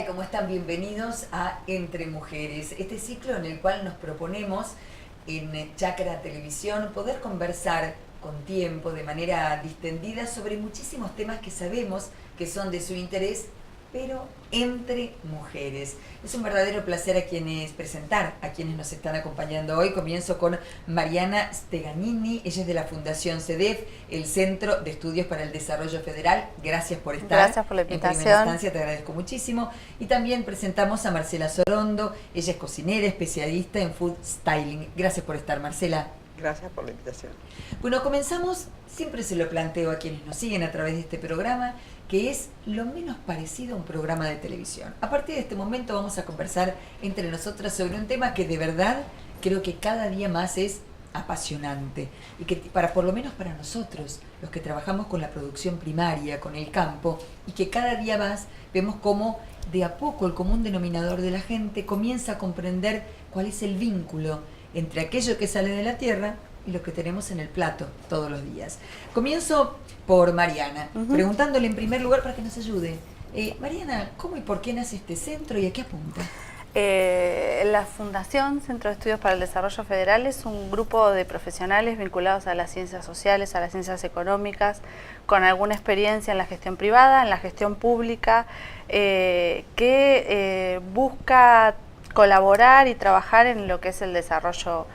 tal? ¿Cómo están? Bienvenidos a Entre Mujeres, este ciclo en el cual nos proponemos en Chacra Televisión poder conversar con tiempo, de manera distendida, sobre muchísimos temas que sabemos que son de su interés, pero entre mujeres. Es un verdadero placer presentar a quienes nos están acompañando hoy. Comienzo con Mariana Steganini, ella es de la Fundación CEDEF, el Centro de Estudios para el Desarrollo Federal. Gracias por estar. Gracias por la invitación. En primera instancia te agradezco muchísimo. Y también presentamos a Marcela Sorondo, ella es cocinera, especialista en food styling. Gracias por estar, Marcela. Gracias por la invitación. Bueno, comenzamos, siempre se lo planteo a quienes nos siguen a través de este programa, que es lo menos parecido a un programa de televisión. A partir de este momento vamos a conversar entre nosotras sobre un tema que de verdad creo que cada día más es apasionante y que por lo menos para nosotros, los que trabajamos con la producción primaria, con el campo, y que cada día más vemos cómo de a poco el común denominador de la gente comienza a comprender cuál es el vínculo entre aquello que sale de la tierra y lo que tenemos en el plato todos los días. Comienzo por Mariana, preguntándole en primer lugar para que nos ayude. Mariana, ¿cómo y por qué nace este centro y a qué apunta? La Fundación Centro de Estudios para el Desarrollo Federal es un grupo de profesionales vinculados a las ciencias sociales, a las ciencias económicas, con alguna experiencia en la gestión privada, en la gestión pública, que busca colaborar y trabajar en lo que es el desarrollo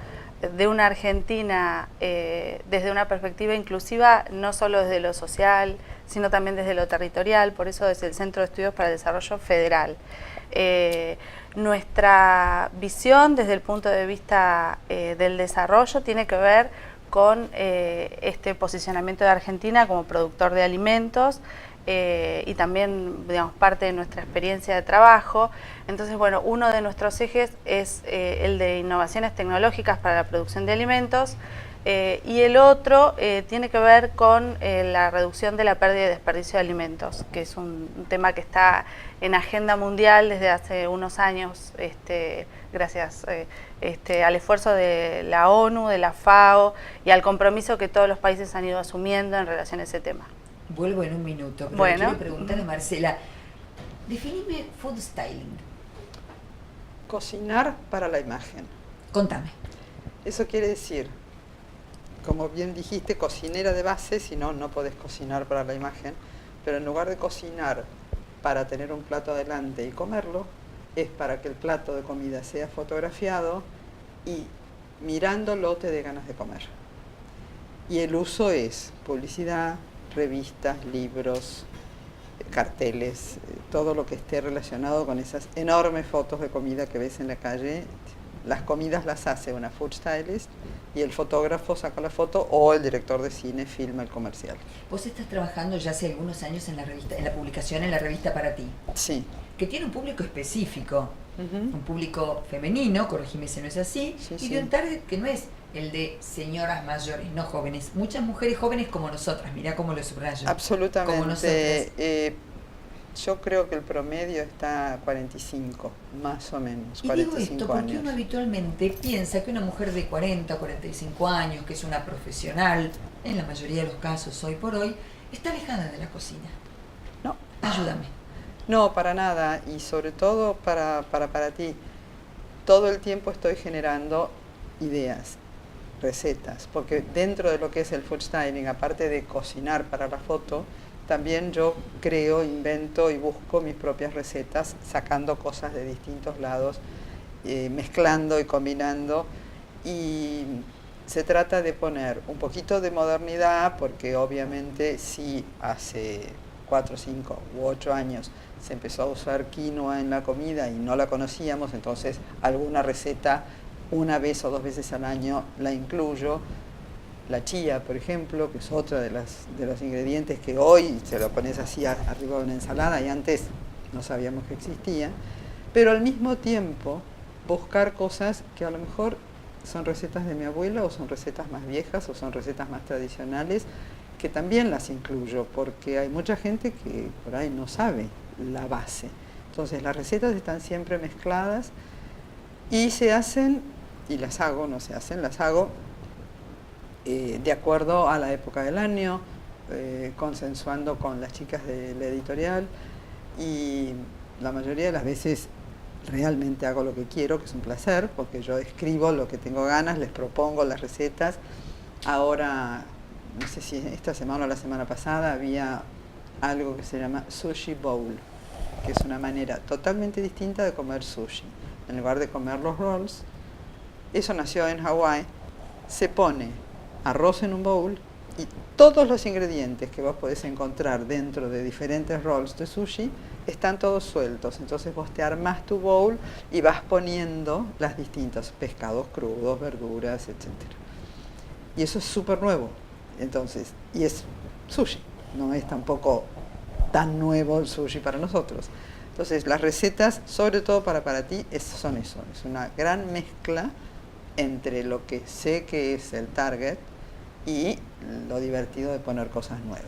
de una Argentina desde una perspectiva inclusiva, no solo desde lo social, sino también desde lo territorial. Por eso es el Centro de Estudios para el Desarrollo Federal. Nuestra visión desde el punto de vista del desarrollo tiene que ver con este posicionamiento de Argentina como productor de alimentos, y también, digamos, parte de nuestra experiencia de trabajo. Entonces, bueno, uno de nuestros ejes es el de innovaciones tecnológicas para la producción de alimentos, y el otro tiene que ver con la reducción de la pérdida y desperdicio de alimentos, que es un tema que está en agenda mundial desde hace unos años, gracias al esfuerzo de la ONU, de la FAO y al compromiso que todos los países han ido asumiendo en relación a ese tema. Vuelvo en un minuto, pero bueno, quiero preguntarle a Marcela, definime food styling. Cocinar para la imagen. Contame. Eso quiere decir, como bien dijiste, cocinera de base, si no, no podés cocinar para la imagen, pero en lugar de cocinar para tener un plato adelante y comerlo, es para que el plato de comida sea fotografiado y mirándolo te dé ganas de comer. Y el uso es publicidad, revistas, libros, carteles, todo lo que esté relacionado con esas enormes fotos de comida que ves en la calle. Las comidas las hace una food stylist y el fotógrafo saca la foto o el director de cine filma el comercial. Vos estás trabajando ya hace algunos años en la revista, en la publicación en la revista Para Ti. Sí. Que tiene un público específico, un público femenino, corregime si no es así, y de un target que no es el de señoras mayores, no jóvenes. Muchas mujeres jóvenes como nosotras, mirá cómo lo subrayo. Absolutamente. Como nosotras. Yo creo que el promedio está a 45, más o menos, y 45 digo esto porque años. uno habitualmente piensa que una mujer de 40 o 45 años, que es una profesional, en la mayoría de los casos hoy por hoy, está alejada de la cocina. No. Ayúdame. No, para nada, y sobre todo para ti. Todo el tiempo estoy generando ideas, recetas, porque dentro de lo que es el food styling, aparte de cocinar para la foto, también yo creo, invento y busco mis propias recetas, sacando cosas de distintos lados, mezclando y combinando, y se trata de poner un poquito de modernidad, porque obviamente sí hace 4, 5 u 8 años se empezó a usar quinoa en la comida y no la conocíamos, entonces alguna receta una vez o 2 veces al año la incluyo. La chía, por ejemplo, que es otra de los ingredientes que hoy se lo pones así arriba de una ensalada y antes no sabíamos que existía, pero al mismo tiempo buscar cosas que a lo mejor son recetas de mi abuela o son recetas más viejas o son recetas más tradicionales, que también las incluyo, porque hay mucha gente que por ahí no sabe la base. Entonces las recetas están siempre mezcladas y se hacen, y las hago, no se hacen, las hago de acuerdo a la época del año, consensuando con las chicas de la editorial, y la mayoría de las veces realmente hago lo que quiero, que es un placer, porque yo escribo lo que tengo ganas, les propongo las recetas. Ahora, no sé si esta semana o la semana pasada, había algo que se llama sushi bowl, que es una manera totalmente distinta de comer sushi. En lugar de comer los rolls, eso nació en Hawái, se pone arroz en un bowl y todos los ingredientes que vos podés encontrar dentro de diferentes rolls de sushi están todos sueltos. Entonces vos te armás tu bowl y vas poniendo las distintas pescados crudos, verduras, etc. Y eso es súper nuevo. Entonces, y es sushi, no es tampoco tan nuevo el sushi para nosotros. Entonces las recetas, sobre todo para ti, son eso, es una gran mezcla entre lo que sé que es el target y lo divertido de poner cosas nuevas.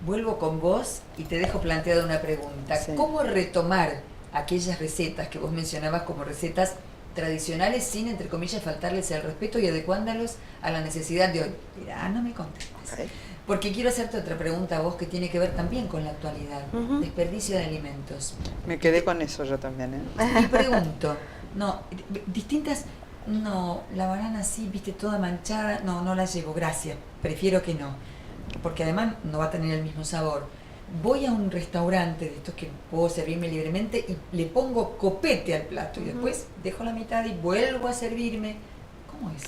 Vuelvo con vos y te dejo planteada una pregunta. Sí. ¿Cómo retomar aquellas recetas que vos mencionabas como recetas tradicionales sin, entre comillas, faltarles el respeto y adecuándolos a la necesidad de hoy? Mirá, no me contestes. Okay. Porque quiero hacerte otra pregunta a vos que tiene que ver también con la actualidad. Desperdicio de alimentos. Me quedé con eso yo también, ¿eh? Y pregunto, distintas, la banana sí, viste, toda manchada, no la llevo, gracias, prefiero que no, porque además no va a tener el mismo sabor. Voy a un restaurante de estos que puedo servirme libremente y le pongo copete al plato y después dejo la mitad y vuelvo a servirme. ¿Cómo es?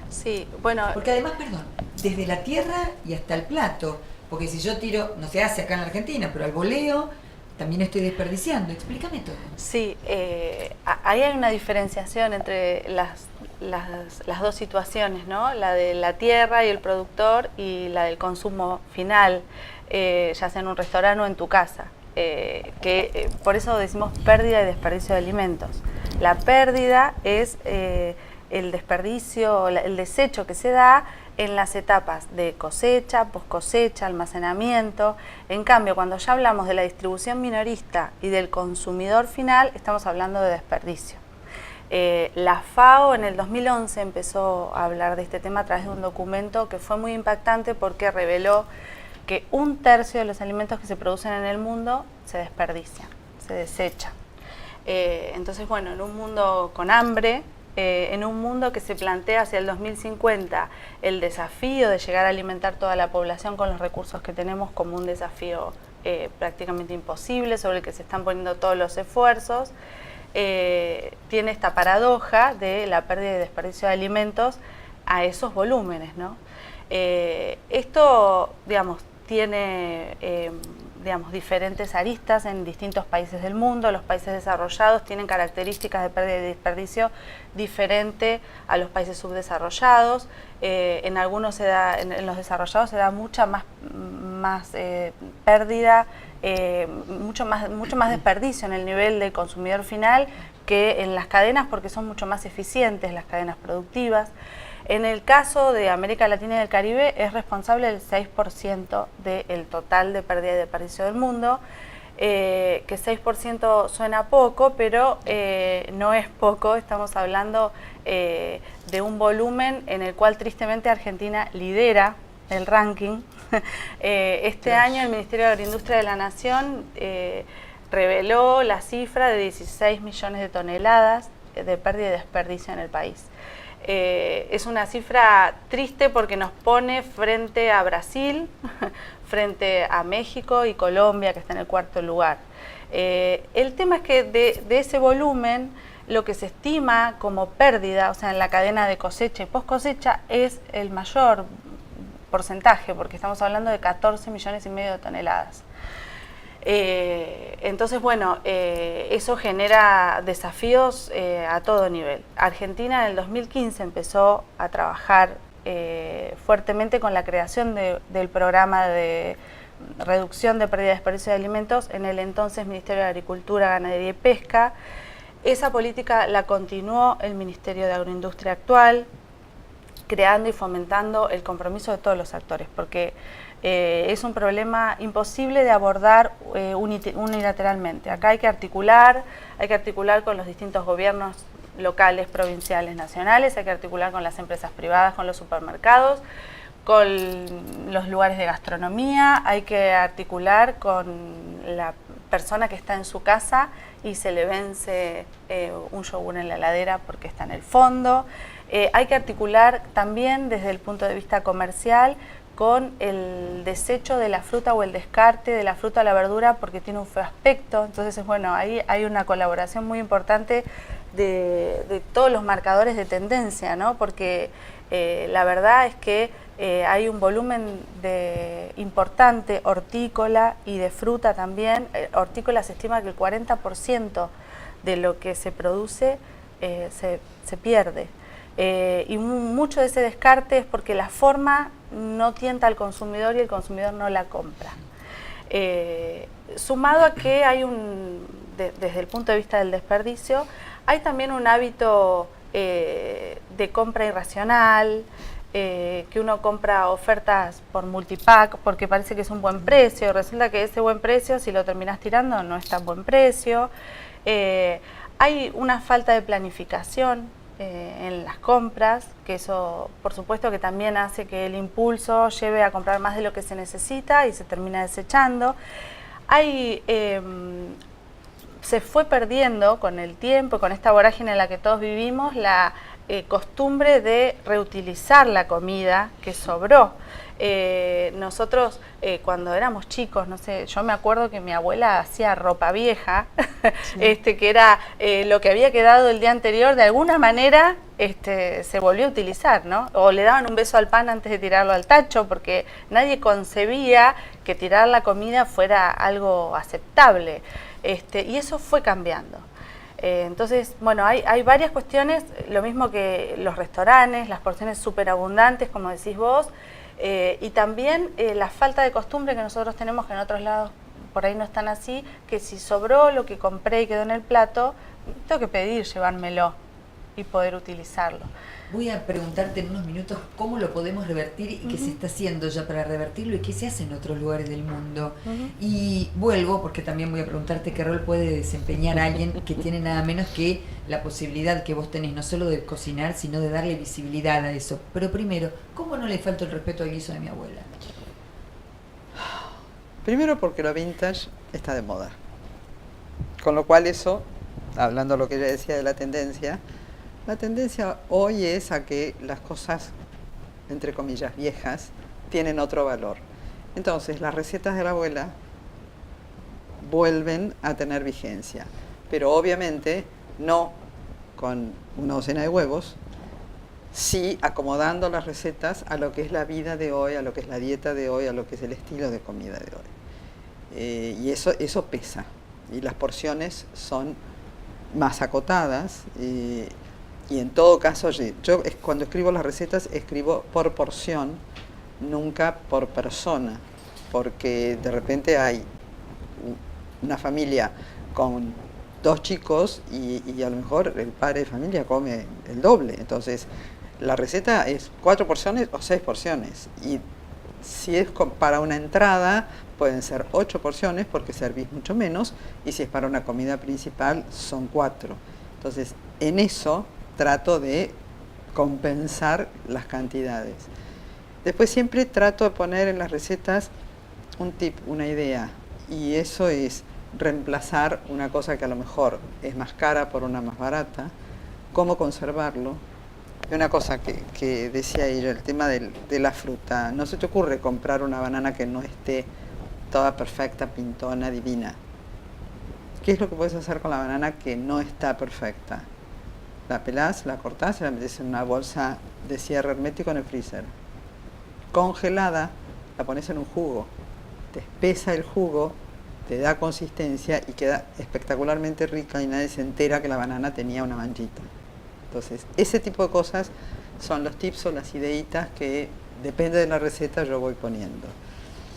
Sí, bueno... Porque además, perdón, desde la tierra y hasta el plato, porque si yo tiro, no se hace acá en la Argentina, pero al voleo también estoy desperdiciando. Explícame todo. Sí, ahí hay una diferenciación entre las dos situaciones, ¿no? La de la tierra y el productor y la del consumo final, ya sea en un restaurante o en tu casa. Por eso decimos pérdida y desperdicio de alimentos. La pérdida es el desperdicio, el desecho que se da en las etapas de cosecha, poscosecha, almacenamiento. En cambio, cuando ya hablamos de la distribución minorista y del consumidor final, estamos hablando de desperdicio. La FAO en el 2011 empezó a hablar de este tema a través de un documento que fue muy impactante porque reveló que 1/3 de los alimentos que se producen en el mundo se desperdician, se desechan. Entonces, bueno, en un mundo con hambre, en un mundo que se plantea hacia el 2050 el desafío de llegar a alimentar toda la población con los recursos que tenemos como un desafío prácticamente imposible, sobre el que se están poniendo todos los esfuerzos, tiene esta paradoja de la pérdida y desperdicio de alimentos a esos volúmenes, ¿no? Esto, digamos, tiene diferentes aristas en distintos países del mundo. Los países desarrollados tienen características de pérdida y desperdicio diferente a los países subdesarrollados. En algunos en los desarrollados se da mucha más pérdida, mucho más desperdicio en el nivel del consumidor final que en las cadenas, porque son mucho más eficientes las cadenas productivas. En el caso de América Latina y del Caribe es responsable del 6% del total de pérdida y desperdicio del mundo, que 6% suena poco, pero no es poco. Estamos hablando de un volumen en el cual tristemente Argentina lidera el ranking. Este año el Ministerio de Agroindustria de la Nación reveló la cifra de 16 millones de toneladas de pérdida y desperdicio en el país. Es una cifra triste porque nos pone frente a Brasil, frente a México y Colombia, que está en el 4º lugar. El tema es que de ese volumen, lo que se estima como pérdida, o sea, en la cadena de cosecha y post cosecha, es el mayor porcentaje, porque estamos hablando de 14 millones y medio de toneladas. Entonces, bueno, eso genera desafíos a todo nivel. Argentina en el 2015 empezó a trabajar fuertemente con la creación del programa de reducción de pérdida y desperdicio de alimentos en el entonces Ministerio de Agricultura, Ganadería y Pesca. Esa política la continuó el Ministerio de Agroindustria actual, creando y fomentando el compromiso de todos los actores, porque es un problema imposible de abordar unilateralmente. Acá hay que articular con los distintos gobiernos locales, provinciales, nacionales, hay que articular con las empresas privadas, con los supermercados, con los lugares de gastronomía, hay que articular con persona que está en su casa y se le vence un yogur en la heladera porque está en el fondo. Hay que articular también desde el punto de vista comercial con el desecho de la fruta o el descarte de la fruta o la verdura porque tiene un feo aspecto. Entonces, bueno, ahí hay una colaboración muy importante de todos los marcadores de tendencia, ¿no? Porque la verdad es que hay un volumen importante hortícola y de fruta también. Hortícola se estima que el 40% de lo que se produce se pierde. Y mucho de ese descarte es porque la forma no tienta al consumidor y el consumidor no la compra. Sumado a que hay desde el punto de vista del desperdicio, hay también un hábito de compra irracional, que uno compra ofertas por multipack porque parece que es un buen precio, resulta que ese buen precio, si lo terminás tirando, no es tan buen precio. Hay una falta de planificación en las compras, que eso por supuesto que también hace que el impulso lleve a comprar más de lo que se necesita y se termina desechando. Se fue perdiendo con el tiempo, con esta vorágine en la que todos vivimos, la costumbre de reutilizar la comida que sobró. Nosotros cuando éramos chicos, no sé, yo me acuerdo que mi abuela hacía ropa vieja, sí. Que era lo que había quedado el día anterior, de alguna manera se volvió a utilizar, ¿no? O le daban un beso al pan antes de tirarlo al tacho, porque nadie concebía que tirar la comida fuera algo aceptable. Y eso fue cambiando. Entonces, bueno, hay varias cuestiones, lo mismo que los restaurantes, las porciones superabundantes, como decís vos, y también la falta de costumbre que nosotros tenemos, que en otros lados por ahí no están así, que si sobró lo que compré y quedó en el plato, tengo que pedir llevármelo y poder utilizarlo. Voy a preguntarte en unos minutos cómo lo podemos revertir y qué se está haciendo ya para revertirlo y qué se hace en otros lugares del mundo. Y vuelvo, porque también voy a preguntarte qué rol puede desempeñar alguien que tiene nada menos que la posibilidad que vos tenés, no solo de cocinar, sino de darle visibilidad a eso. Pero primero, ¿cómo no le falta el respeto al guiso de mi abuela? Primero porque lo vintage está de moda. Con lo cual eso, hablando de lo que ella decía de la tendencia hoy es a que las cosas, entre comillas, viejas, tienen otro valor. Entonces, las recetas de la abuela vuelven a tener vigencia, pero obviamente no con una docena de huevos, sí acomodando las recetas a lo que es la vida de hoy, a lo que es la dieta de hoy, a lo que es el estilo de comida de hoy. Y eso pesa, y las porciones son más acotadas, y en todo caso, yo cuando escribo las recetas escribo por porción, nunca por persona, porque de repente hay una familia con 2 chicos y a lo mejor el padre de familia come el doble. Entonces, la receta es 4 porciones o 6 porciones. Y si es para una entrada, pueden ser 8 porciones porque servís mucho menos. Y si es para una comida principal, son 4. Entonces, en eso trato de compensar las cantidades. Después siempre trato de poner en las recetas un tip, una idea. Y eso es reemplazar una cosa que a lo mejor es más cara por una más barata, cómo conservarlo. Y una cosa que decía ella, el tema de la fruta. No se te ocurre comprar una banana que no esté toda perfecta, pintona, divina. ¿Qué es lo que puedes hacer con la banana que no está perfecta? La pelás, la cortás y la metes en una bolsa de cierre hermético en el freezer. Congelada, la pones en un jugo. Te espesa el jugo, te da consistencia y queda espectacularmente rica y nadie se entera que la banana tenía una manchita. Entonces, ese tipo de cosas son los tips o las ideitas que, depende de la receta, yo voy poniendo.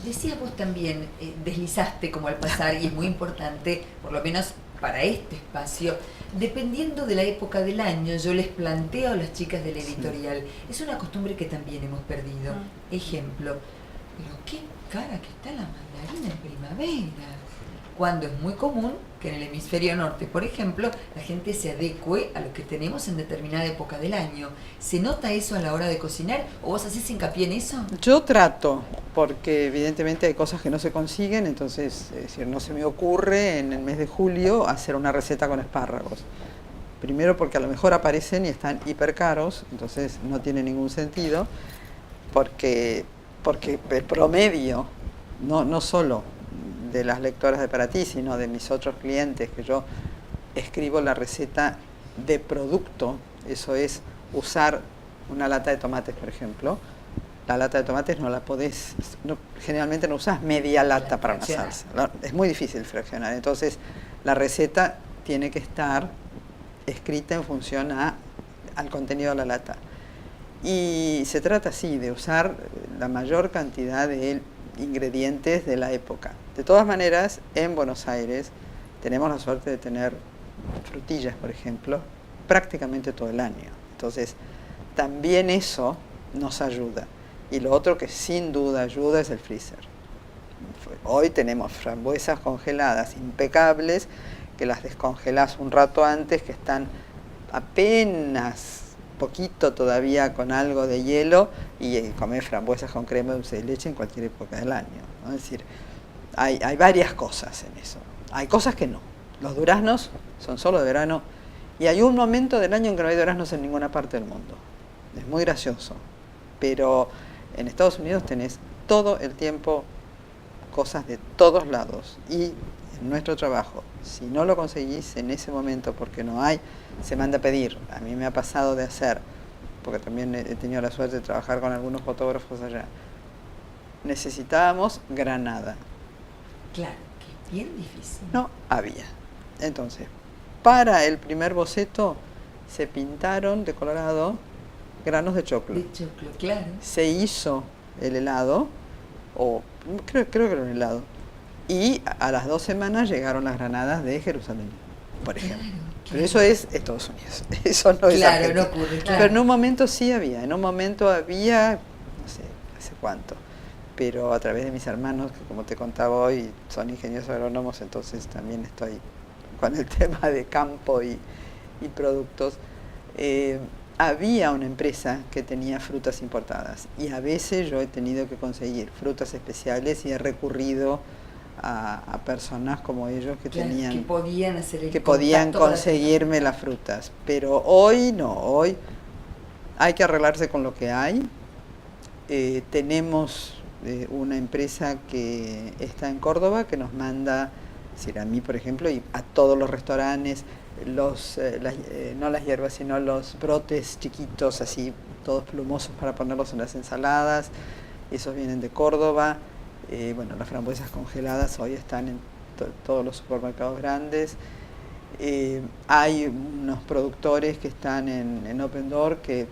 Decías vos también, deslizaste como al pasar, y es muy importante, por lo menos para este espacio, dependiendo de la época del año, yo les planteo a las chicas de la editorial, es una costumbre que también hemos perdido. Ejemplo, pero qué cara que está la mandarina en primavera, cuando es muy común que en el hemisferio norte, por ejemplo, la gente se adecue a lo que tenemos en determinada época del año. ¿Se nota eso a la hora de cocinar o vos hacés hincapié en eso? Yo trato, porque evidentemente hay cosas que no se consiguen, entonces es decir, no se me ocurre en el mes de julio hacer una receta con espárragos. Primero porque a lo mejor aparecen y están hiper caros, entonces no tiene ningún sentido, porque el promedio, no solo de las lectoras de Para Ti, sino de mis otros clientes, que yo escribo la receta de producto, eso es usar una lata de tomates, por ejemplo. La lata de tomates no la podés, generalmente no usás media lata para una salsa, es muy difícil fraccionar, entonces la receta tiene que estar escrita en función al contenido de la lata. Y se trata así, de usar la mayor cantidad de ingredientes de la época. De todas maneras, en Buenos Aires tenemos la suerte de tener frutillas, por ejemplo, prácticamente todo el año. Entonces, también eso nos ayuda. Y lo otro que sin duda ayuda es el freezer. Hoy tenemos frambuesas congeladas impecables, que las descongelás un rato antes, que están apenas poquito todavía con algo de hielo, y comer frambuesas con crema dulce de leche en cualquier época del año, ¿no? Es decir, hay varias cosas en eso. Hay cosas que no. Los duraznos son solo de verano, y hay un momento del año en que no hay duraznos en ninguna parte del mundo. Es muy gracioso, pero en Estados Unidos tenés todo el tiempo cosas de todos lados, y en nuestro trabajo, si no lo conseguís en ese momento porque no hay, se manda a pedir. A mí me ha pasado de hacer, porque también he tenido la suerte de trabajar con algunos fotógrafos allá, necesitábamos granada. Claro, que es bien difícil. No había. Entonces, para el primer boceto se pintaron de colorado granos de choclo. De choclo, claro. Se hizo el helado, o creo que era un helado, y a las 2 semanas llegaron las granadas de Jerusalén, por ejemplo. Claro. Pero eso es Estados Unidos, eso no es Argentina. No ocurre, claro. Pero en un momento sí había, no sé, hace cuánto, pero a través de mis hermanos, que como te contaba hoy, son ingenieros agrónomos, entonces también estoy con el tema de campo y productos. Había una empresa que tenía frutas importadas, y a veces yo he tenido que conseguir frutas especiales y he recurrido a personas como ellos que tenían, que podían hacer el que podían conseguirme las frutas. Pero hoy no, hoy hay que arreglarse con lo que hay. Tenemos una empresa que está en Córdoba que nos manda, es decir, a mí por ejemplo, y a todos los restaurantes, no las hierbas, sino los brotes chiquitos, así, todos plumosos para ponerlos en las ensaladas. Esos vienen de Córdoba. Bueno, las frambuesas congeladas hoy están en todos los supermercados grandes. Hay unos productores que están en Open Door que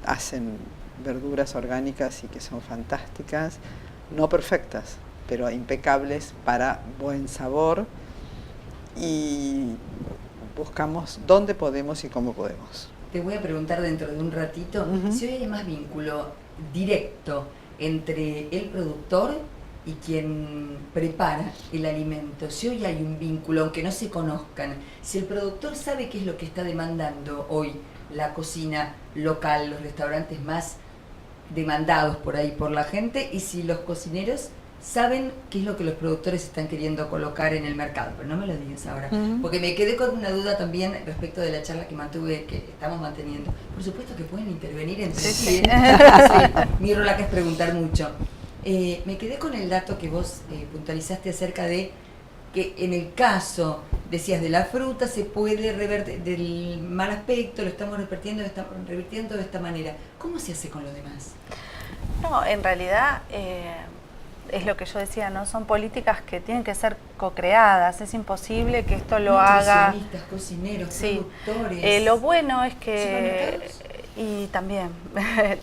hacen verduras orgánicas y que son fantásticas, no perfectas, pero impecables para buen sabor, y buscamos dónde podemos y cómo podemos. Te voy a preguntar dentro de un ratito si hoy hay más vínculo directo entre el productor y quien prepara el alimento. Si hoy hay un vínculo, aunque no se conozcan, si el productor sabe qué es lo que está demandando hoy la cocina local, los restaurantes más demandados por ahí por la gente, y si los cocineros saben qué es lo que los productores están queriendo colocar en el mercado. Pero no me lo digas ahora, porque me quedé con una duda también respecto de la charla que estamos manteniendo. Por supuesto que pueden intervenir entre sí. Mi rol acá es preguntar mucho. Me quedé con el dato que vos puntualizaste acerca de que en el caso, decías, de la fruta se puede revertir del mal aspecto, lo estamos revirtiendo de esta manera. ¿Cómo se hace con lo demás? No, en realidad es lo que yo decía, ¿no? Son políticas que tienen que ser co-creadas, es imposible que esto lo haga... Nutricionistas, cocineros, productores... lo bueno es que... Y también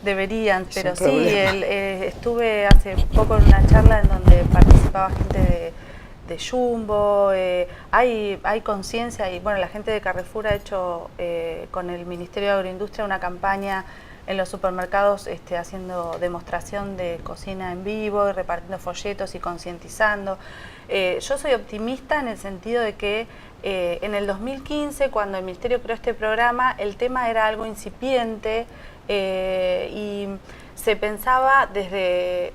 deberían, Es pero un sí, problema. estuve hace poco en una charla en donde participaba gente de Jumbo, hay conciencia, y bueno, la gente de Carrefour ha hecho con el Ministerio de Agroindustria una campaña en los supermercados haciendo demostración de cocina en vivo, y repartiendo folletos y concientizando. Yo soy optimista en el sentido de que en el 2015, cuando el Ministerio creó este programa, el tema era algo incipiente y se pensaba desde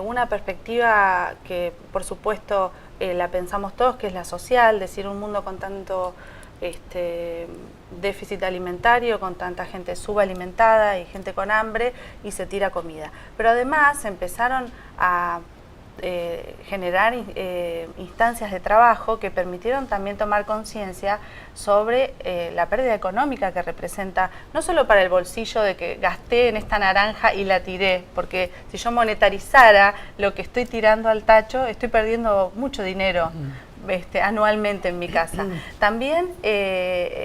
una perspectiva que por supuesto la pensamos todos, que es la social, es decir, un mundo con tanto déficit alimentario, con tanta gente subalimentada y gente con hambre, y se tira comida. Pero además empezaron a generar instancias de trabajo que permitieron también tomar conciencia sobre la pérdida económica que representa, no solo para el bolsillo de que gasté en esta naranja y la tiré, porque si yo monetarizara lo que estoy tirando al tacho, estoy perdiendo mucho dinero anualmente en mi casa. También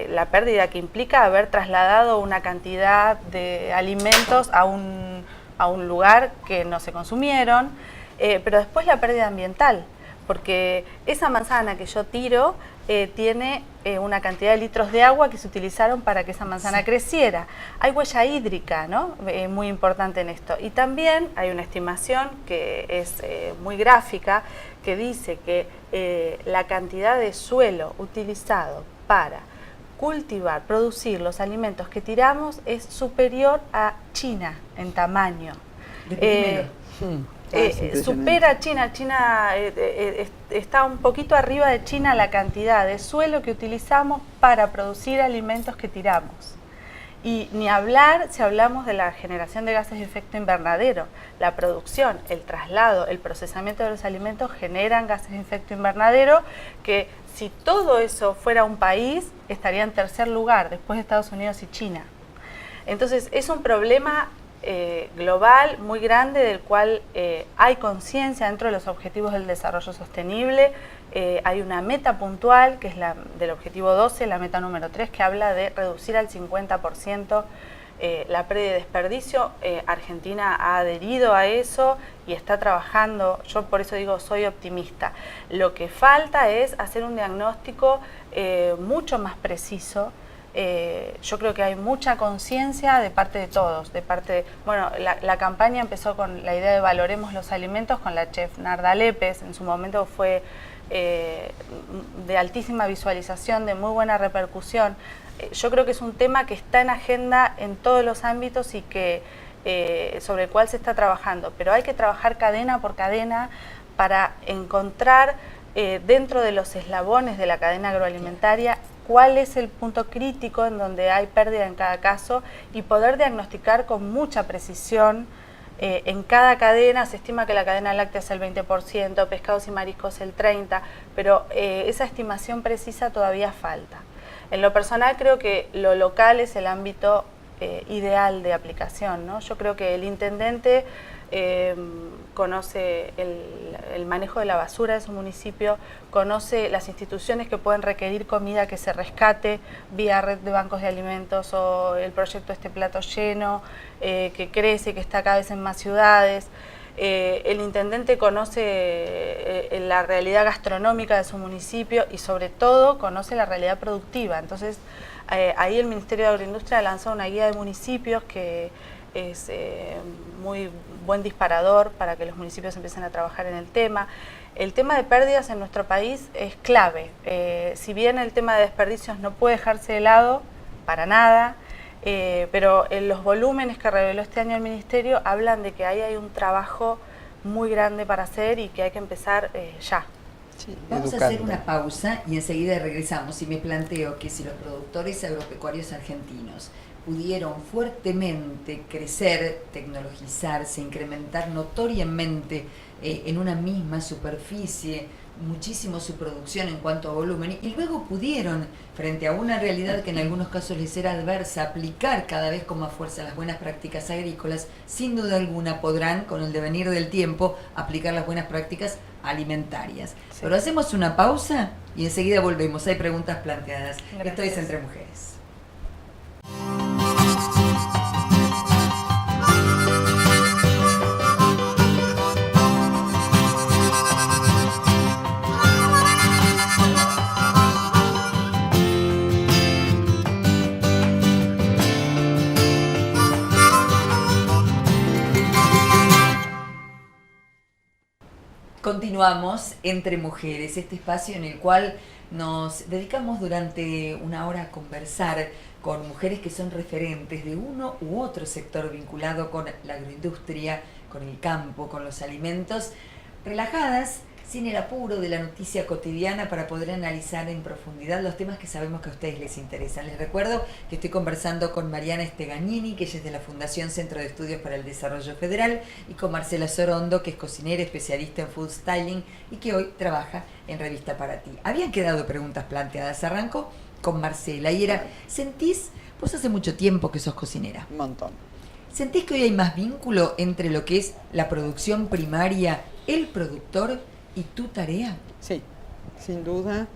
la pérdida que implica haber trasladado una cantidad de alimentos a un lugar que no se consumieron, pero después la pérdida ambiental, porque esa manzana que yo tiro tiene una cantidad de litros de agua que se utilizaron para que esa manzana creciera. Hay huella hídrica, ¿no? Muy importante en esto. Y también hay una estimación que es muy gráfica, que dice que la cantidad de suelo utilizado para cultivar, producir los alimentos que tiramos es superior a China en tamaño. Supera a China. China está un poquito arriba de China la cantidad de suelo que utilizamos para producir alimentos que tiramos. Y ni hablar si hablamos de la generación de gases de efecto invernadero. La producción, el traslado, el procesamiento de los alimentos generan gases de efecto invernadero que, si todo eso fuera un país, estaría en tercer lugar después de Estados Unidos y China. Entonces es un problema global muy grande, del cual hay conciencia dentro de los objetivos del desarrollo sostenible. Hay una meta puntual, que es la del objetivo 12, la meta número 3, que habla de reducir al 50% la pérdida y desperdicio. Argentina ha adherido a eso y está trabajando. Yo por eso digo, soy optimista. Lo que falta es hacer un diagnóstico mucho más preciso. Yo creo que hay mucha conciencia de parte de todos, bueno, la campaña empezó con la idea de valoremos los alimentos con la chef Narda Lépez. En su momento fue de altísima visualización, de muy buena repercusión. Yo creo que es un tema que está en agenda en todos los ámbitos y que sobre el cual se está trabajando, pero hay que trabajar cadena por cadena para encontrar dentro de los eslabones de la cadena agroalimentaria cuál es el punto crítico en donde hay pérdida en cada caso y poder diagnosticar con mucha precisión. En cada cadena se estima que la cadena láctea es el 20%, pescados y mariscos el 30%, pero esa estimación precisa todavía falta. En lo personal creo que lo local es el ámbito ideal de aplicación, ¿no? Yo creo que el intendente conoce el manejo de la basura de su municipio, conoce las instituciones que pueden requerir comida que se rescate vía red de bancos de alimentos o el proyecto Este Plato Lleno, que crece, que está cada vez en más ciudades. El intendente conoce la realidad gastronómica de su municipio y sobre todo conoce la realidad productiva. Entonces ahí el Ministerio de Agroindustria lanzó una guía de municipios que es muy buen disparador para que los municipios empiecen a trabajar en el tema. El tema de pérdidas en nuestro país es clave. Si bien el tema de desperdicios no puede dejarse de lado para nada, pero los volúmenes que reveló este año el Ministerio hablan de que ahí hay un trabajo muy grande para hacer y que hay que empezar ya. Sí, vamos a hacer una pausa y enseguida regresamos. Y me planteo que si los productores agropecuarios argentinos pudieron fuertemente crecer, tecnologizarse, incrementar notoriamente en una misma superficie muchísimo su producción en cuanto a volumen, y luego pudieron, frente a una realidad que en algunos casos les era adversa, aplicar cada vez con más fuerza las buenas prácticas agrícolas, sin duda alguna podrán, con el devenir del tiempo, aplicar las buenas prácticas alimentarias. Sí. Pero hacemos una pausa y enseguida volvemos. Hay preguntas planteadas. Gracias. Esto es Entre Mujeres. Continuamos Entre Mujeres, este espacio en el cual nos dedicamos durante una hora a conversar con mujeres que son referentes de uno u otro sector vinculado con la agroindustria, con el campo, con los alimentos, relajadas, sin el apuro de la noticia cotidiana, para poder analizar en profundidad los temas que sabemos que a ustedes les interesan. Les recuerdo que estoy conversando con Mariana Estegagnini, que ella es de la Fundación Centro de Estudios para el Desarrollo Federal, y con Marcela Sorondo, que es cocinera, especialista en food styling y que hoy trabaja en Revista Para Ti. Habían quedado preguntas planteadas. Arranco con Marcela y era, ¿sentís, vos hace mucho tiempo que sos cocinera? Un montón. ¿Sentís que hoy hay más vínculo entre lo que es la producción primaria, el productor y tu tarea? Sí, sin duda,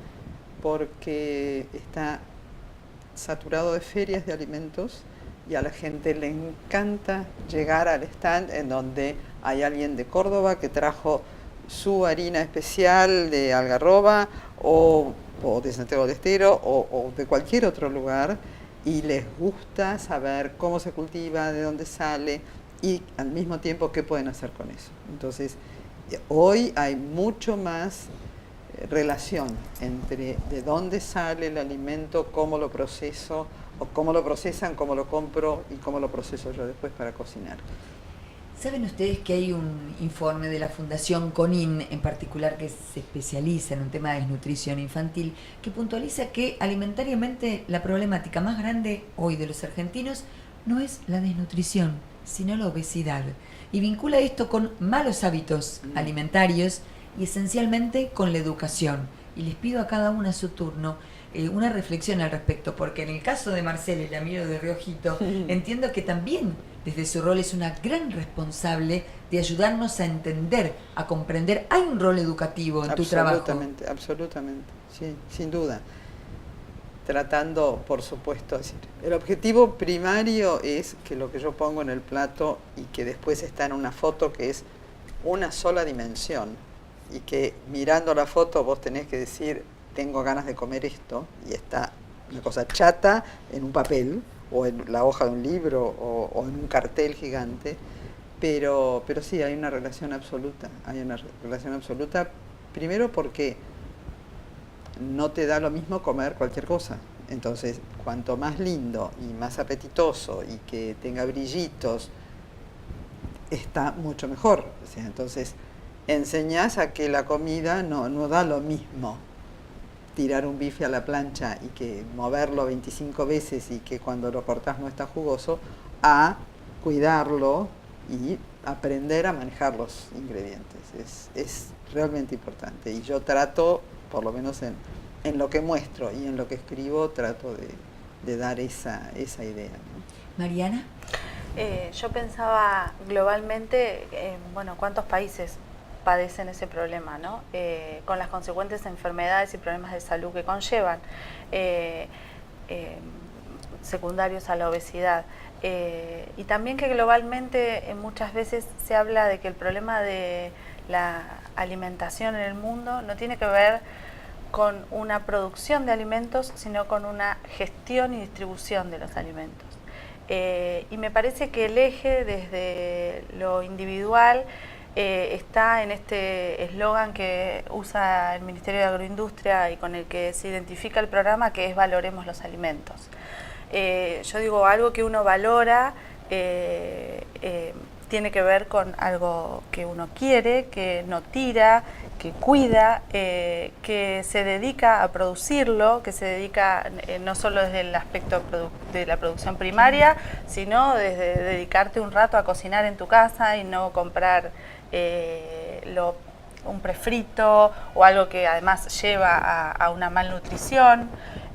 porque está saturado de ferias de alimentos y a la gente le encanta llegar al stand en donde hay alguien de Córdoba que trajo su harina especial de Algarroba o de Santiago del Estero o de cualquier otro lugar, y les gusta saber cómo se cultiva, de dónde sale y al mismo tiempo qué pueden hacer con eso. Entonces, hoy hay mucho más relación entre de dónde sale el alimento, cómo lo proceso, o cómo lo procesan, cómo lo compro y cómo lo proceso yo después para cocinar. ¿Saben ustedes que hay un informe de la Fundación CONIN, en particular, que se especializa en un tema de desnutrición infantil, que puntualiza que alimentariamente la problemática más grande hoy de los argentinos no es la desnutrición, sino la obesidad? Y vincula esto con malos hábitos alimentarios y esencialmente con la educación. Y les pido a cada una a su turno una reflexión al respecto, porque en el caso de Marcela, y la miro de reojito, entiendo que también desde su rol es una gran responsable de ayudarnos a entender, a comprender. Hay un rol educativo en tu trabajo. Absolutamente, absolutamente, sí, sin duda. Tratando, por supuesto, decir, el objetivo primario es que lo que yo pongo en el plato y que después está en una foto, que es una sola dimensión, y que mirando la foto vos tenés que decir, tengo ganas de comer esto, y está una cosa chata en un papel, o en la hoja de un libro, o en un cartel gigante, pero sí, hay una relación absoluta, primero porque no te da lo mismo comer cualquier cosa. Entonces, cuanto más lindo y más apetitoso y que tenga brillitos, está mucho mejor. O sea, entonces, enseñás a que la comida no da lo mismo tirar un bife a la plancha y que moverlo 25 veces y que cuando lo cortás no está jugoso, a cuidarlo y aprender a manejar los ingredientes. Es realmente importante. Y yo trato, por lo menos en lo que muestro y en lo que escribo, trato de dar esa idea, ¿no? Mariana. Yo pensaba globalmente, bueno, ¿cuántos países padecen ese problema, ¿no? Con las consecuentes enfermedades y problemas de salud que conllevan, secundarios a la obesidad? Y también que globalmente muchas veces se habla de que el problema de la alimentación en el mundo no tiene que ver con una producción de alimentos, sino con una gestión y distribución de los alimentos. Y me parece que el eje desde lo individual está en este eslogan que usa el Ministerio de Agroindustria y con el que se identifica el programa, que es Valoremos los Alimentos. Yo digo, algo que uno valora tiene que ver con algo que uno quiere, que no tira, que cuida, que se dedica a producirlo, que se dedica no solo desde el aspecto de la producción primaria, sino desde dedicarte un rato a cocinar en tu casa y no comprar un prefrito o algo que además lleva a una malnutrición.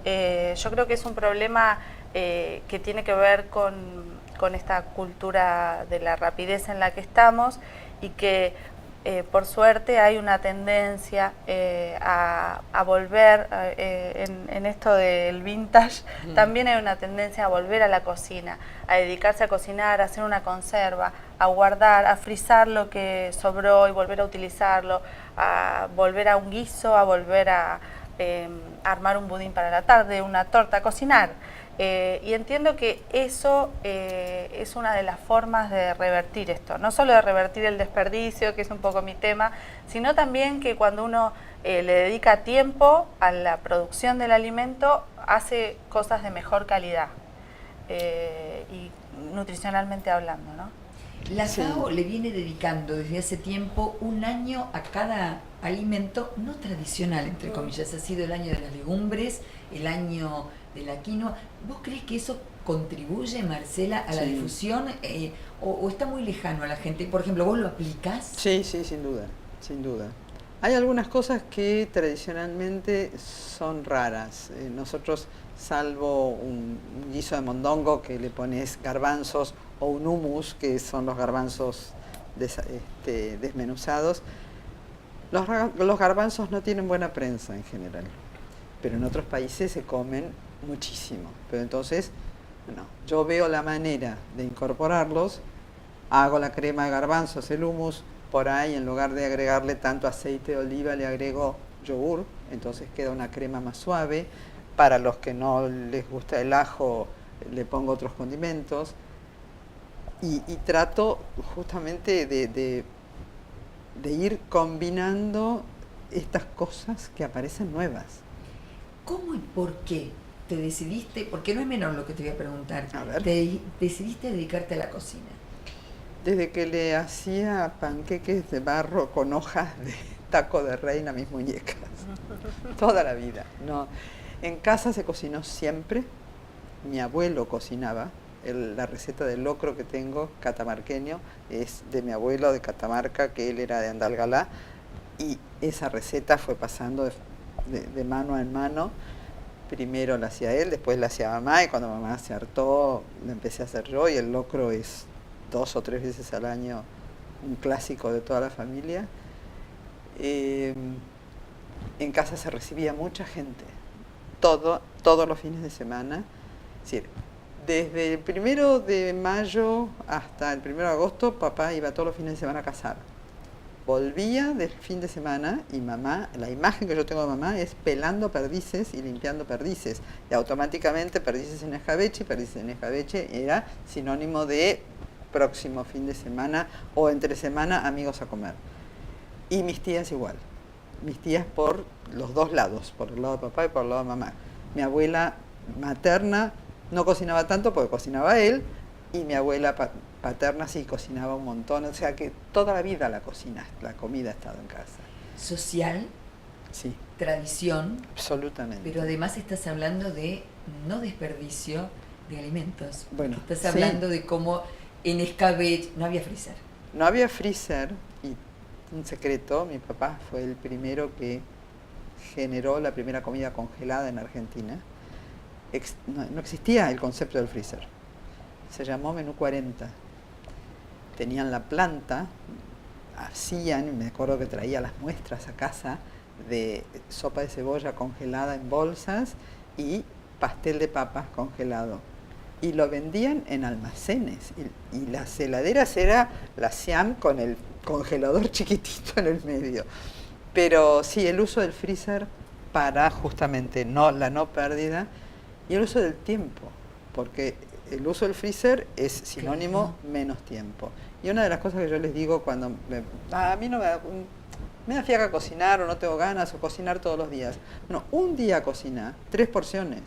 Yo creo que es un problema que tiene que ver con esta cultura de la rapidez en la que estamos y que por suerte hay una tendencia a volver, en esto del vintage, también hay una tendencia a volver a la cocina, a dedicarse a cocinar, a hacer una conserva, a guardar, a frizar lo que sobró y volver a utilizarlo, a volver a un guiso, a volver a armar un budín para la tarde, una torta, a cocinar. Y entiendo que eso es una de las formas de revertir esto, no solo de revertir el desperdicio, que es un poco mi tema, sino también que cuando uno le dedica tiempo a la producción del alimento, hace cosas de mejor calidad y nutricionalmente hablando, ¿no? La Sí. FAO le viene dedicando desde hace tiempo un año a cada alimento no tradicional, entre comillas. Ha sido el año de las legumbres, el año de la quinoa. ¿Vos crees que eso contribuye, Marcela, a la Sí. difusión o está muy lejano a la gente? Por ejemplo, ¿vos lo aplicás? Sí, sí, sin duda, sin duda. Hay algunas cosas que tradicionalmente son raras. Nosotros, salvo un guiso de mondongo que le pones garbanzos o un hummus, que son los garbanzos desmenuzados, los garbanzos no tienen buena prensa en general, pero en otros países se comen muchísimo. Pero entonces, no, yo veo la manera de incorporarlos, hago la crema de garbanzos, el hummus, por ahí en lugar de agregarle tanto aceite de oliva le agrego yogur, entonces queda una crema más suave. Para los que no les gusta el ajo le pongo otros condimentos y trato justamente de ir combinando estas cosas que aparecen nuevas. ¿Cómo y por qué te decidiste? Porque no es menor lo que te voy a preguntar. A ver. Decidiste dedicarte a la cocina. Desde que le hacía panqueques de barro con hojas de taco de reina a mis muñecas. Toda la vida. No. En casa se cocinó siempre. Mi abuelo cocinaba. La receta del locro que tengo, catamarqueño, es de mi abuelo de Catamarca, que él era de Andalgalá. Y esa receta fue pasando de mano en mano. Primero la hacía él, después la hacía mamá, y cuando mamá se hartó, la empecé a hacer yo, y el locro es 2 o 3 veces al año un clásico de toda la familia. En casa se recibía mucha gente, todos los fines de semana. Es decir, desde el 1 de mayo hasta el 1 de agosto, papá iba todos los fines de semana a cazar. Volvía del fin de semana y mamá, la imagen que yo tengo de mamá es pelando perdices y limpiando perdices. Y automáticamente perdices en escabeche, y perdices en escabeche era sinónimo de próximo fin de semana o entre semana, amigos a comer. Y mis tías igual. Mis tías por los dos lados, por el lado de papá y por el lado de mamá. Mi abuela materna no cocinaba tanto porque cocinaba él, y mi abuela paterna sí cocinaba un montón. O sea que toda la vida la comida ha estado en casa. Social, Sí, tradición, absolutamente. pero además estás hablando de no desperdicio de alimentos. Bueno, Estás sí. hablando de cómo en escabeche no había freezer. No había freezer, y un secreto, mi papá fue el primero que generó la primera comida congelada en Argentina. No existía el concepto del freezer. Se llamó Menú 40. Tenían la planta, hacían, me acuerdo que traía las muestras a casa de sopa de cebolla congelada en bolsas y pastel de papas congelado. Y lo vendían en almacenes. Y las heladeras era la Siam con el congelador chiquitito en el medio. Pero sí, el uso del freezer para justamente la no pérdida, y el uso del tiempo, porque el uso del freezer es sinónimo menos tiempo. Y una de las cosas que yo les digo cuando a mí no me da fiaca cocinar, o no tengo ganas, o cocinar todos los días. Bueno, un día cocina 3 porciones.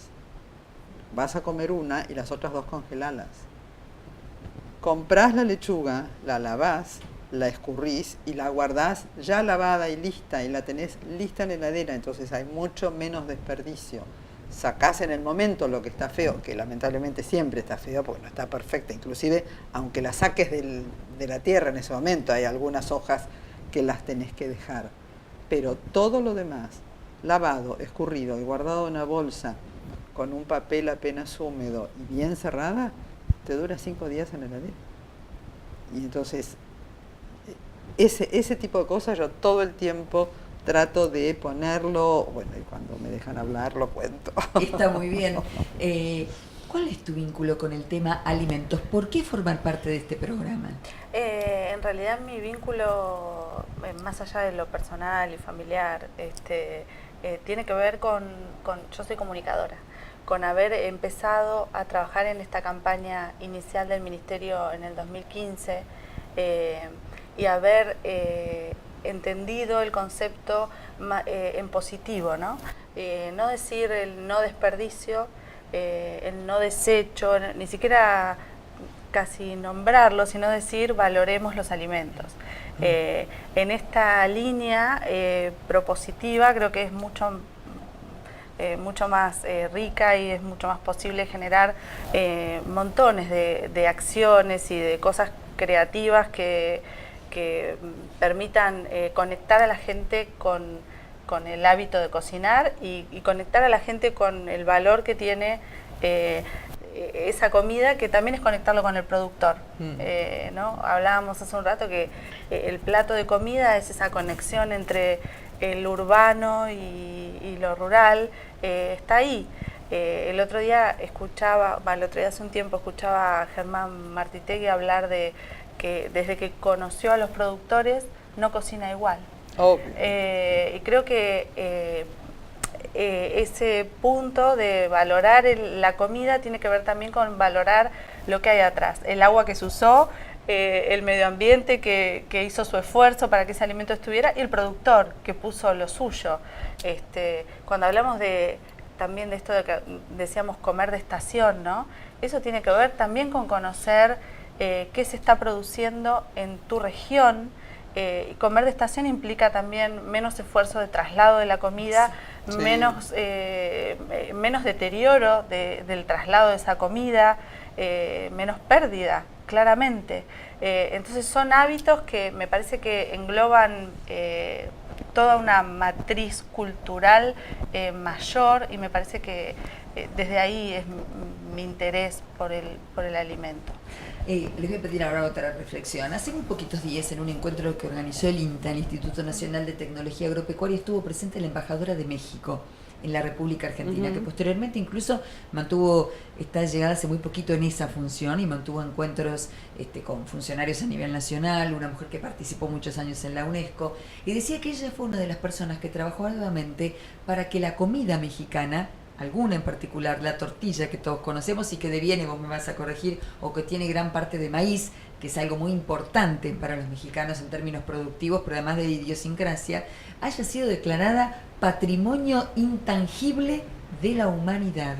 Vas a comer una y las otras 2 congelalas. Comprás la lechuga, la lavás, la escurrís y la guardás ya lavada y lista, y la tenés lista en la heladera, entonces hay mucho menos desperdicio. Sacás en el momento lo que está feo, que lamentablemente siempre está feo porque no está perfecta, inclusive aunque la saques de la tierra en ese momento, hay algunas hojas que las tenés que dejar. Pero todo lo demás, lavado, escurrido y guardado en una bolsa, con un papel apenas húmedo y bien cerrada, te dura 5 días en la heladera. Y entonces, ese tipo de cosas yo todo el tiempo trato de ponerlo, bueno, y cuando me dejan hablar lo cuento. Está muy bien. ¿Cuál es tu vínculo con el tema alimentos? ¿Por qué formar parte de este programa? En realidad mi vínculo, más allá de lo personal y familiar, tiene que ver con yo soy comunicadora, con haber empezado a trabajar en esta campaña inicial del Ministerio en el 2015 y haber entendido el concepto en positivo, ¿no? No decir el no desperdicio, el no desecho, ni siquiera casi nombrarlo, sino decir valoremos los alimentos. En esta línea propositiva creo que es mucho más rica y es mucho más posible generar montones de acciones y de cosas creativas que permitan conectar a la gente con el hábito de cocinar y conectar a la gente con el valor que tiene esa comida, que también es conectarlo con el productor. ¿No? Hablábamos hace un rato que el plato de comida es esa conexión entre el urbano y lo rural, está ahí. El otro día hace un tiempo escuchaba a Germán Martitegui hablar de que desde que conoció a los productores no cocina igual. Y creo que ese punto de valorar la comida tiene que ver también con valorar lo que hay atrás, el agua que se usó, el medio ambiente que hizo su esfuerzo para que ese alimento estuviera, y el productor que puso lo suyo. Cuando hablamos también de esto de que decíamos comer de estación, ¿no? Eso tiene que ver también con conocer qué se está produciendo en tu región. Y comer de estación implica también menos esfuerzo de traslado de la comida, sí. menos deterioro del traslado de esa comida, menos pérdida, claramente. Entonces son hábitos que me parece que engloban toda una matriz cultural mayor, y me parece que desde ahí es mi interés por el alimento. Les voy a pedir ahora otra reflexión. Hace muy poquitos días, en un encuentro que organizó el INTA, el Instituto Nacional de Tecnología Agropecuaria, estuvo presente la embajadora de México en la República Argentina, que posteriormente incluso está llegada hace muy poquito en esa función y mantuvo encuentros con funcionarios a nivel nacional, una mujer que participó muchos años en la UNESCO, y decía que ella fue una de las personas que trabajó arduamente para que la comida mexicana, alguna en particular, la tortilla que todos conocemos y que deviene, vos me vas a corregir, o que tiene gran parte de maíz, que es algo muy importante para los mexicanos en términos productivos, pero además de idiosincrasia, haya sido declarada Patrimonio Intangible de la Humanidad,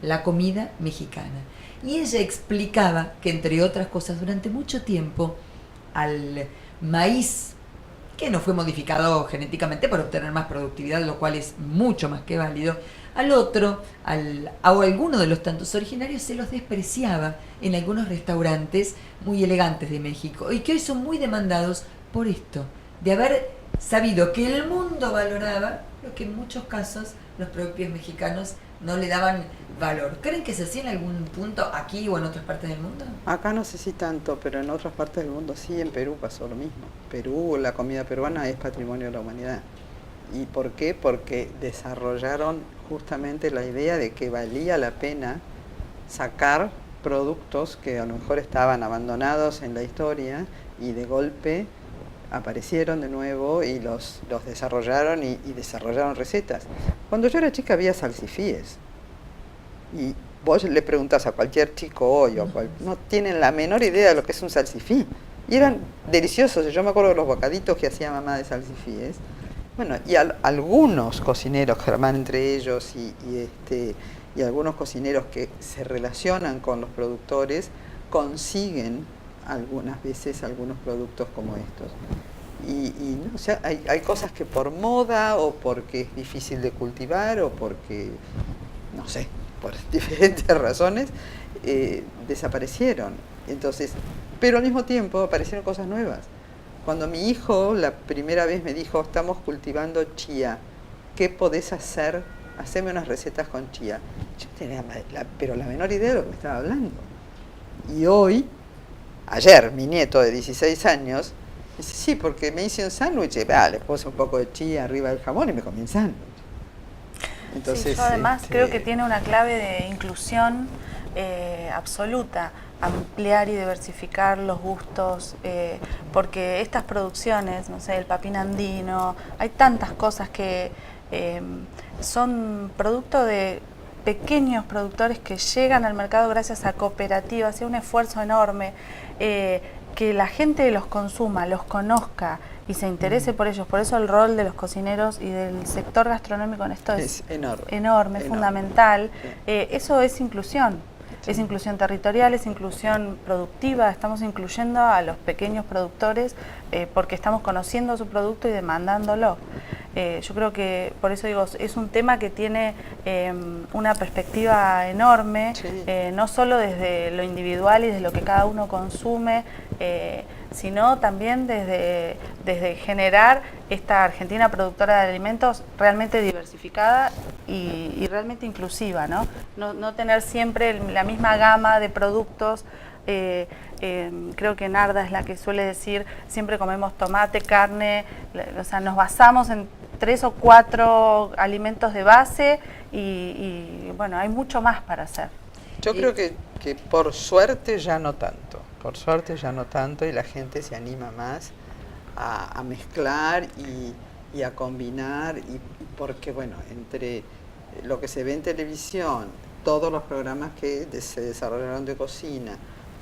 la comida mexicana. Y ella explicaba que, entre otras cosas, durante mucho tiempo al maíz, que no fue modificado genéticamente para obtener más productividad, lo cual es mucho más que válido, a alguno de los tantos originarios se los despreciaba en algunos restaurantes muy elegantes de México, y que hoy son muy demandados por esto, de haber sabido que el mundo valoraba lo que en muchos casos los propios mexicanos no le daban valor. ¿Creen que es así en algún punto aquí o en otras partes del mundo? Acá no sé si tanto, pero en otras partes del mundo sí. En Perú pasó lo mismo. Perú, la comida peruana es patrimonio de la humanidad. ¿Y por qué? Porque desarrollaron justamente la idea de que valía la pena sacar productos que a lo mejor estaban abandonados en la historia, y de golpe aparecieron de nuevo y los desarrollaron y desarrollaron recetas. Cuando yo era chica había salsifíes, y vos le preguntas a cualquier chico hoy, no tienen la menor idea de lo que es un salsifí, y eran deliciosos. Yo me acuerdo de los bocaditos que hacía mamá de salsifíes. Bueno, y algunos cocineros, Germán entre ellos, y algunos cocineros que se relacionan con los productores, consiguen algunas veces algunos productos como estos. No, o sea, hay cosas que por moda, o porque es difícil de cultivar, o porque, no sé, por diferentes razones, desaparecieron. Entonces, pero al mismo tiempo aparecieron cosas nuevas. Cuando mi hijo la primera vez me dijo, estamos cultivando chía, ¿qué podés hacer? Haceme unas recetas con chía. Yo tenía pero la menor idea de lo que me estaba hablando. Y ayer, mi nieto de 16 años, dice, sí, porque me hice un sándwich, le puse un poco de chía arriba del jamón y me comí un sándwich. Entonces, sí, yo además creo que tiene una clave de inclusión absoluta, ampliar y diversificar los gustos, porque estas producciones, no sé, el papín andino, hay tantas cosas que son producto de pequeños productores que llegan al mercado gracias a cooperativas, y un esfuerzo enorme, que la gente los consuma, los conozca y se interese por ellos. Por eso el rol de los cocineros y del sector gastronómico en esto es enorme, fundamental. Eso es inclusión. Es inclusión territorial, es inclusión productiva, estamos incluyendo a los pequeños productores porque estamos conociendo su producto y demandándolo. Yo creo que, por eso digo, es un tema que tiene una perspectiva enorme, Sí. no solo desde lo individual y desde lo que cada uno consume, sino también desde generar esta Argentina productora de alimentos realmente diversificada y realmente inclusiva, ¿no? No tener siempre la misma gama de productos. Creo que Narda es la que suele decir, siempre comemos tomate, carne, o sea, nos basamos en 3 o 4 alimentos de base y bueno, hay mucho más para hacer. Yo creo que por suerte ya no tanto, y la gente se anima más a mezclar y a combinar, y porque bueno, entre lo que se ve en televisión, todos los programas que se desarrollaron de cocina,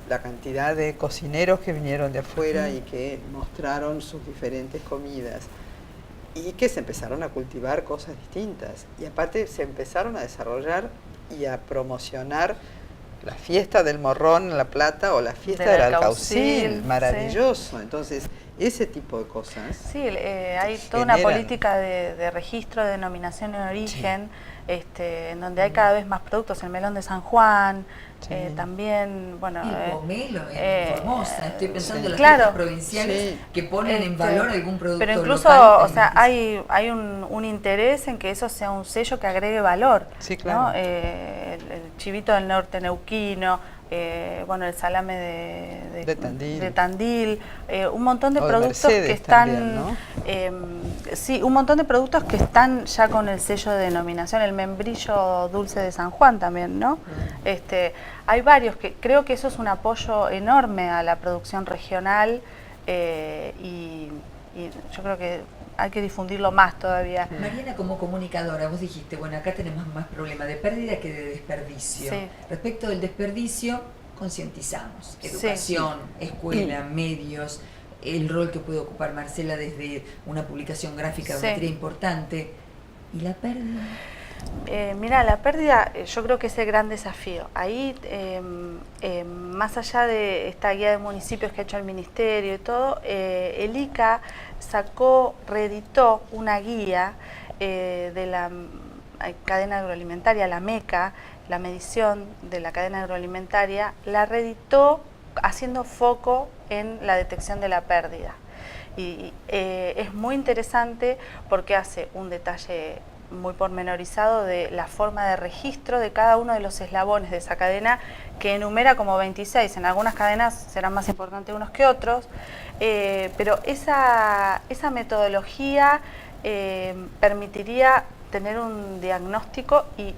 la cantidad de cocineros que vinieron de afuera y que mostraron sus diferentes comidas, y que se empezaron a cultivar cosas distintas, y aparte se empezaron a desarrollar y a promocionar la fiesta del morrón en La Plata o la fiesta del alcaucil, maravilloso. Sí. Entonces, ese tipo de cosas. Sí, hay toda una política de registro de denominación en origen, sí. En donde hay cada vez más productos, el melón de San Juan, sí. También, bueno... El pomelo en Formosa, estoy pensando en las claro, fiestas provinciales sí. que ponen en valor algún producto pero incluso, local, o sea, hay un interés en que eso sea un sello que agregue valor, sí, claro. ¿no? El chivito del norte neuquino, bueno, el salame de Tandil, un montón de productos que están, también, ¿no? Sí, un montón de productos que están ya con el sello de denominación, el membrillo dulce de San Juan también, ¿no? Hay varios que creo que eso es un apoyo enorme a la producción regional y yo creo que hay que difundirlo más todavía. Mariana, como comunicadora, vos dijiste, bueno, acá tenemos más problemas de pérdida que de desperdicio. Sí. Respecto del desperdicio, concientizamos. Educación, sí. Escuela, medios, el rol que puede ocupar Marcela desde una publicación gráfica de una tarea importante. ¿Y la pérdida? Mira, la pérdida yo creo que es el gran desafío. Ahí, más allá de esta guía de municipios que ha hecho el Ministerio y todo, el ICA reeditó una guía de la cadena agroalimentaria, la MECA, la medición de la cadena agroalimentaria, la reeditó haciendo foco en la detección de la pérdida. Y es muy interesante porque hace un detalle muy pormenorizado de la forma de registro de cada uno de los eslabones de esa cadena, que enumera como 26. En algunas cadenas serán más importantes unos que otros, pero esa metodología permitiría tener un diagnóstico y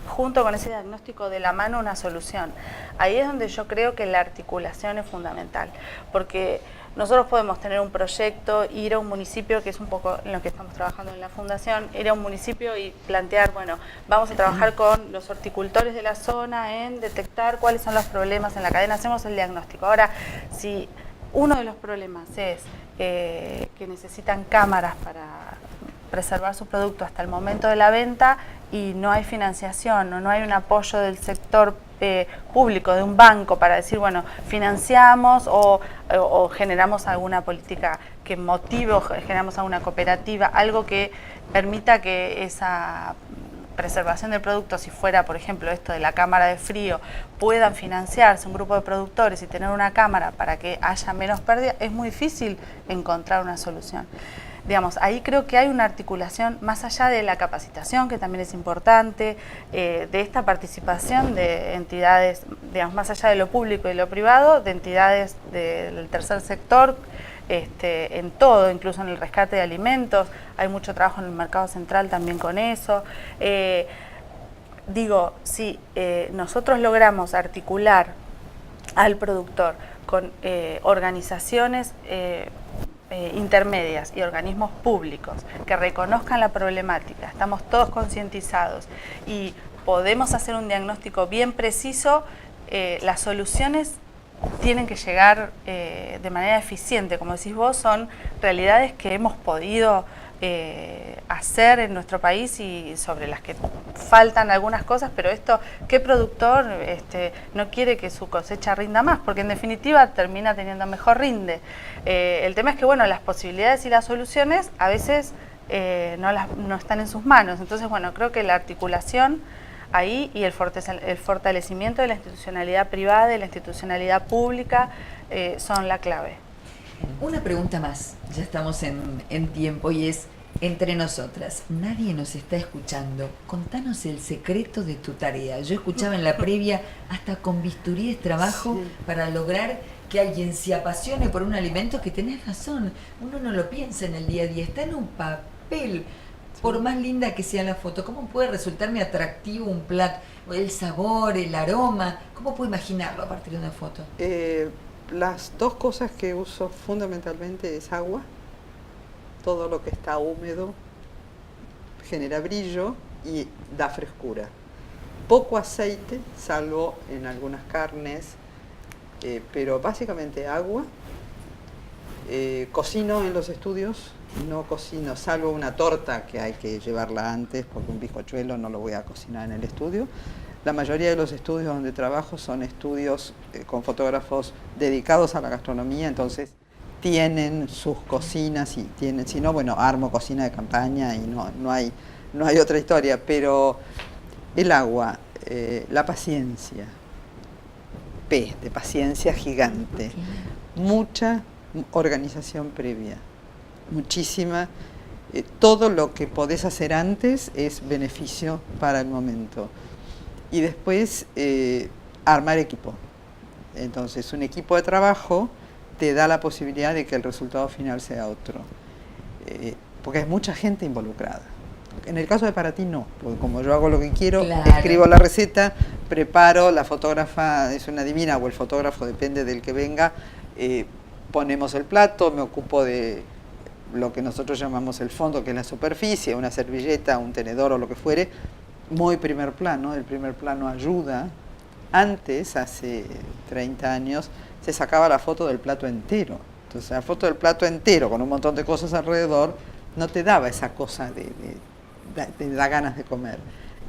junto con ese diagnóstico de la mano una solución. Ahí es donde yo creo que la articulación es fundamental, porque nosotros podemos tener un proyecto, ir a un municipio, que es un poco en lo que estamos trabajando en la fundación, ir a un municipio y plantear, bueno, vamos a trabajar con los horticultores de la zona en detectar cuáles son los problemas en la cadena, hacemos el diagnóstico. Ahora, si uno de los problemas es que necesitan cámaras para preservar su producto hasta el momento de la venta y no hay financiación o no hay un apoyo del sector público, de un banco para decir, bueno, financiamos o generamos alguna política que motive o generamos alguna cooperativa, algo que permita que esa preservación del producto, si fuera, por ejemplo, esto de la cámara de frío, puedan financiarse un grupo de productores y tener una cámara para que haya menos pérdida, es muy difícil encontrar una solución. Digamos, ahí creo que hay una articulación más allá de la capacitación, que también es importante, de esta participación de entidades, digamos, más allá de lo público y lo privado, de entidades del tercer sector, en todo, incluso en el rescate de alimentos. Hay mucho trabajo en el mercado central también con eso. Digo, si nosotros logramos articular al productor con organizaciones intermedias y organismos públicos que reconozcan la problemática, estamos todos concientizados y podemos hacer un diagnóstico bien preciso, las soluciones tienen que llegar de manera eficiente. Como decís vos, son realidades que hemos podido hacer en nuestro país y sobre las que faltan algunas cosas, pero esto, ¿qué productor no quiere que su cosecha rinda más? Porque en definitiva termina teniendo mejor rinde. El tema es que, bueno, las posibilidades y las soluciones a veces no están en sus manos. Entonces, bueno, creo que la articulación ahí y el fortalecimiento de la institucionalidad privada y la institucionalidad pública son la clave. Una pregunta más, ya estamos en tiempo, y es, entre nosotras, nadie nos está escuchando. Contanos el secreto de tu tarea. Yo escuchaba en la previa, hasta con bisturí es trabajo para lograr que alguien se apasione por un alimento, que tenés razón, uno no lo piensa en el día a día, está en un papel. Por más linda que sea la foto, ¿cómo puede resultarme atractivo un plato? El sabor, el aroma, ¿cómo puedo imaginarlo a partir de una foto? Las dos cosas que uso fundamentalmente es agua. Todo lo que está húmedo genera brillo y da frescura. Poco aceite, salvo en algunas carnes, pero básicamente agua. Cocino en los estudios, no cocino, salvo una torta que hay que llevarla antes, porque un bizcochuelo no lo voy a cocinar en el estudio. La mayoría de los estudios donde trabajo son estudios con fotógrafos dedicados a la gastronomía, entonces tienen sus cocinas y tienen, si no, bueno, armo cocina de campaña y no hay otra historia, pero el agua, la paciencia, P de paciencia gigante, mucha organización previa, muchísima. Todo lo que podés hacer antes es beneficio para el momento. Y después armar equipo. Entonces un equipo de trabajo te da la posibilidad de que el resultado final sea otro. Porque hay mucha gente involucrada. En el caso de Para Ti no, porque como yo hago lo que quiero, claro, escribo la receta, preparo, la fotógrafa es una divina o el fotógrafo, depende del que venga, ponemos el plato, me ocupo de lo que nosotros llamamos el fondo, que es la superficie, una servilleta, un tenedor o lo que fuere. Muy primer plano, el primer plano ayuda. Antes, hace 30 años, se sacaba la foto del plato entero. Entonces la foto del plato entero, con un montón de cosas alrededor, no te daba esa cosa te da ganas de comer.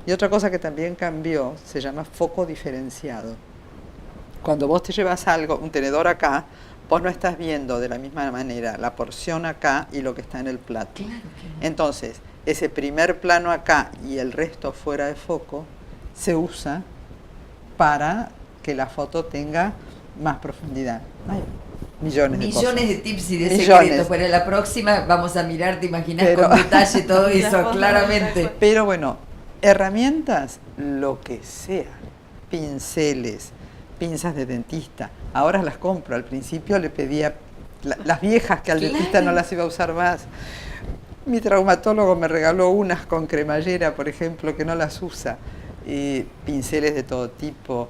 Y otra cosa que también cambió, se llama foco diferenciado. Cuando vos te llevas algo, un tenedor acá, vos no estás viendo de la misma manera la porción acá y lo que está en el plato. Claro que no. Entonces, ese primer plano acá y el resto fuera de foco se usa para que la foto tenga más profundidad. Hay millones de tips y de secretos. Para la próxima vamos a mirar, te imaginas, con detalle todo eso, claramente. Pero bueno, herramientas, lo que sea, pinceles, pinzas de dentista, ahora las compro. Al principio le pedía las viejas que al dentista no las iba a usar más. Mi traumatólogo me regaló unas con cremallera, por ejemplo, que no las usa. Pinceles de todo tipo,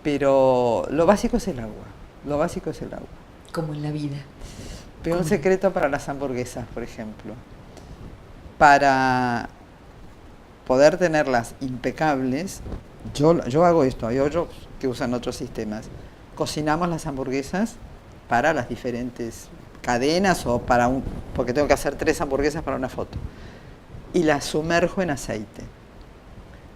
pero lo básico es el agua. Lo básico es el agua. Como en la vida. Pero un secreto para las hamburguesas, por ejemplo. Para poder tenerlas impecables, yo hago esto, hay otros que usan otros sistemas. Cocinamos las hamburguesas para las diferentes cadenas o porque tengo que hacer 3 hamburguesas para una foto. Y las sumerjo en aceite.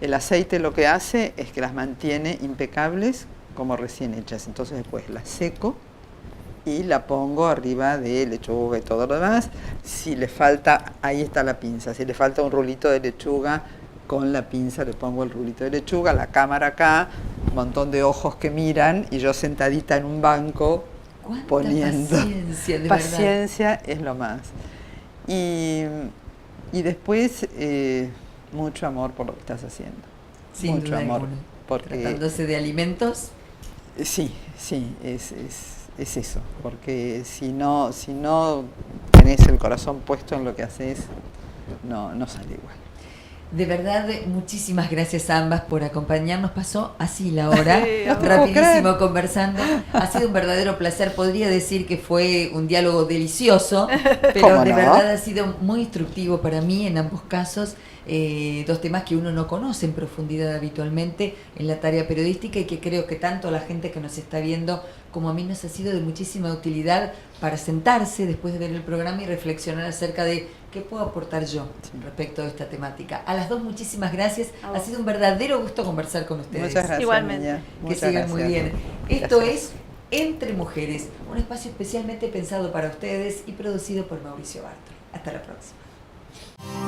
El aceite lo que hace es que las mantiene impecables como recién hechas. Entonces después las seco y la pongo arriba de lechuga y todo lo demás. Si le falta, ahí está la pinza. Si le falta un rulito de lechuga, con la pinza le pongo el rulito de lechuga, la cámara acá, un montón de ojos que miran y yo sentadita en un banco poniendo. Paciencia, de paciencia verdad. Es lo más. Y después mucho amor por lo que estás haciendo. Sin mucho duda amor. Alguna. Porque, tratándose de alimentos. Sí, es eso. Porque si no tenés el corazón puesto en lo que haces, no sale igual. De verdad, muchísimas gracias a ambas por acompañarnos. Pasó así la hora, rapidísimo conversando. Ha sido un verdadero placer. Podría decir que fue un diálogo delicioso, pero de verdad ha sido muy instructivo para mí en ambos casos. 2 temas que uno no conoce en profundidad habitualmente en la tarea periodística y que creo que tanto la gente que nos está viendo como a mí nos ha sido de muchísima utilidad para sentarse después de ver el programa y reflexionar acerca de qué puedo aportar yo respecto a esta temática. A las dos, muchísimas gracias. Ha sido un verdadero gusto conversar con ustedes. Muchas gracias. Igualmente. Niña. Que Muchas sigan gracias. muy bien. Esto Gracias. es Entre Mujeres, un espacio especialmente pensado para ustedes y producido por Mauricio Bartol. Hasta la próxima.